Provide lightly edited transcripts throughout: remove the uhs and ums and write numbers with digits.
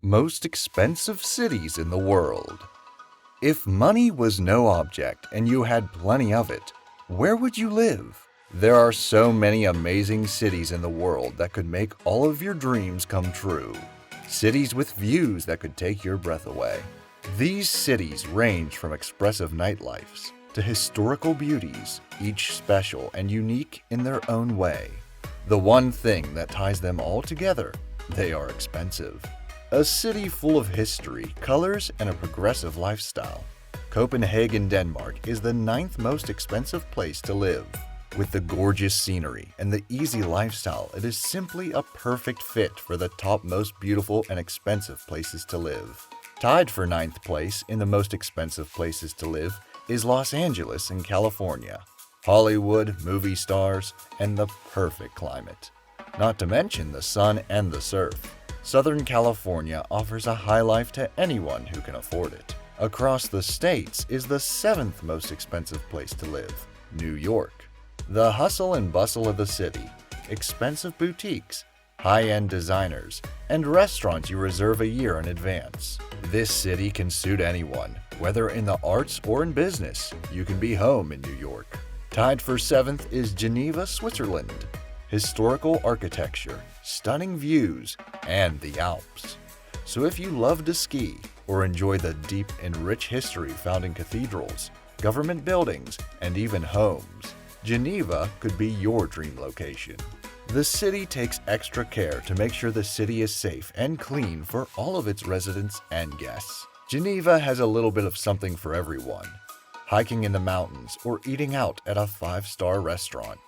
Most expensive cities in the world. If money was no object and you had plenty of it, where would you live? There are so many amazing cities in the world that could make all of your dreams come true. Cities with views that could take your breath away. These cities range from expressive nightlifes to historical beauties, each special and unique in their own way. The one thing that ties them all together, they are expensive. A city full of history, colors, and a progressive lifestyle. Copenhagen, Denmark is the 9th most expensive place to live. With the gorgeous scenery and the easy lifestyle, it is simply a perfect fit for the top most beautiful and expensive places to live. Tied for 9th place in the most expensive places to live is Los Angeles in California. Hollywood, movie stars, and the perfect climate. Not to mention the sun and the surf. Southern California offers a high life to anyone who can afford it. Across the states is the 7th most expensive place to live, New York. The hustle and bustle of the city, expensive boutiques, high-end designers, and restaurants you reserve a year in advance. This city can suit anyone, whether in the arts or in business. You can be home in New York. Tied for 7th is Geneva, Switzerland. Historical architecture, stunning views, and the Alps. So if you love to ski or enjoy the deep and rich history found in cathedrals, government buildings, and even homes, Geneva could be your dream location. The city takes extra care to make sure the city is safe and clean for all of its residents and guests. Geneva has a little bit of something for everyone. Hiking in the mountains or eating out at a 5-star restaurant.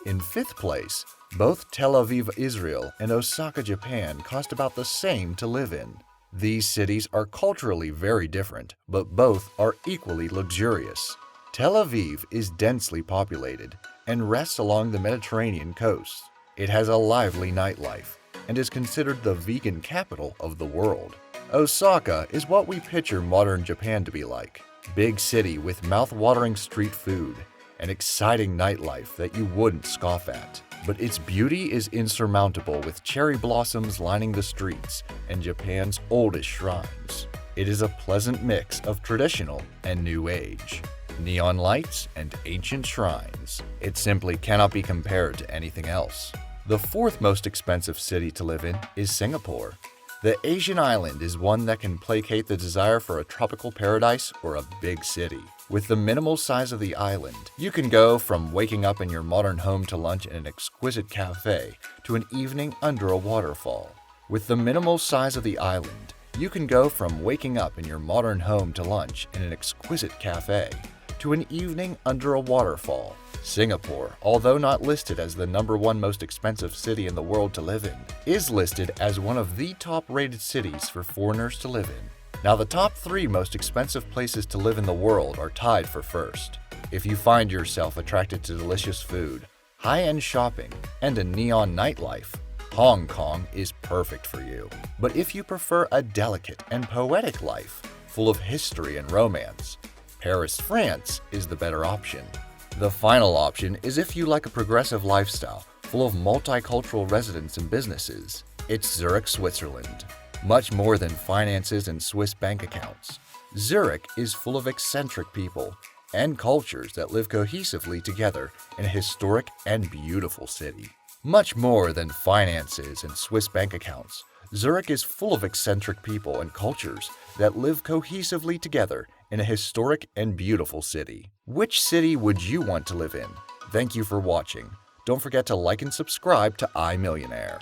In 5th place, both Tel Aviv, Israel, and Osaka, Japan cost about the same to live in. These cities are culturally very different, but both are equally luxurious. Tel Aviv is densely populated and rests along the Mediterranean coast. It has a lively nightlife and is considered the vegan capital of the world. Osaka is what we picture modern Japan to be like. Big city with mouth-watering street food, an exciting nightlife that you wouldn't scoff at. But its beauty is insurmountable with cherry blossoms lining the streets and Japan's oldest shrines. It is a pleasant mix of traditional and new age, neon lights and ancient shrines. It simply cannot be compared to anything else. The 4th most expensive city to live in is Singapore. The Asian island is one that can placate the desire for a tropical paradise or a big city. With the minimal size of the island, you can go from waking up in your modern home to lunch in an exquisite cafe to an evening under a waterfall. With the minimal size of the island, you can go from waking up in your modern home to lunch in an exquisite cafe to an evening under a waterfall. Singapore, although not listed as the #1 most expensive city in the world to live in, is listed as one of the top-rated cities for foreigners to live in. Now, the top 3 most expensive places to live in the world are tied for first. If you find yourself attracted to delicious food, high-end shopping, and a neon nightlife, Hong Kong is perfect for you. But if you prefer a delicate and poetic life, full of history and romance, Paris, France is the better option. The final option is if you like a progressive lifestyle full of multicultural residents and businesses. It's Zurich, Switzerland. Much more than finances and Swiss bank accounts. Zurich is full of eccentric people and cultures that live cohesively together in a historic and beautiful city. Much more than finances and Swiss bank accounts. Zurich is full of eccentric people and cultures that live cohesively together in a historic and beautiful city. Which city would you want to live in? Thank you for watching. Don't forget to like and subscribe to iMillionaire.